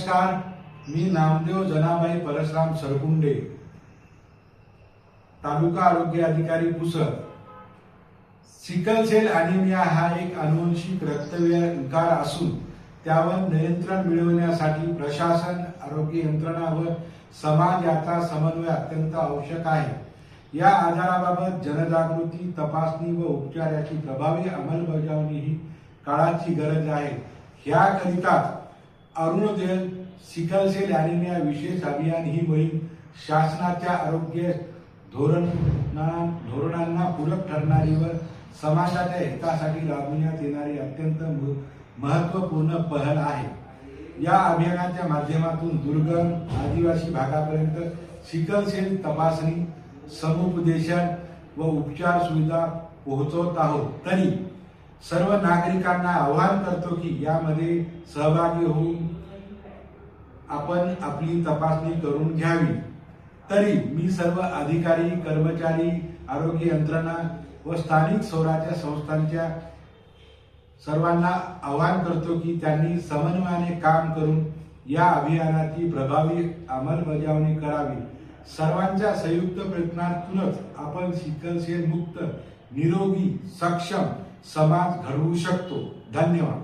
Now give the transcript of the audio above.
नमस्कार, मी नामदेव जनाबाई परशुराम सरकुंडे, तालुका आरोग्य अधिकारी पुसद। सिकल सेल ॲनिमिया हा एक अनुवंशिक रक्तविकार असून त्यावर नियंत्रण मिळवण्यासाठी प्रशासन, आरोग्य यंत्रणा व समाज याचा समन्वय अत्यंत आवश्यक आहे। या आजाराबाबत जनजागृती, तपासणी व उपचार याची प्रभावी अंमलबजावणी ही काळाची गरज आहे। याकरिता अरुणोदय सिकल सेल ॲनिमिया विशेष अभियान ही मोहीम शासनाच्या आरोग्य धोरणांना पूरक ठरणारी व समाजाच्या हितासाठी राबविण्यात येणारी अत्यंत महत्त्वपूर्ण पहल आहे। या अभियानाच्या माध्यमातून दुर्गम आदिवासी भागापर्यंत सिकल सेल तपासणी, समुपदेशन व उपचार सुविधा पोहोचवत आहोत। तरी सर्व नागरिकांना आवाहन करतो की यामध्ये सहभागी होऊन आपण आपली तपासणी करून घ्यावी। तरी मी सर्व अधिकारी, कर्मचारी, आरोग्य यंत्रणा व स्थानिक स्वराज्य संस्थांच्या सर्वांना आवाहन करतो की त्यांनी समन्वयाने काम करून या अभियानाची प्रभावी अंमलबजावणी करावी। सर्वांच्या संयुक्त प्रयत्नातूनच आपण सिकल सेल मुक्त, निरोगी, सक्षम समाज घडवू शकतो। धन्यवाद।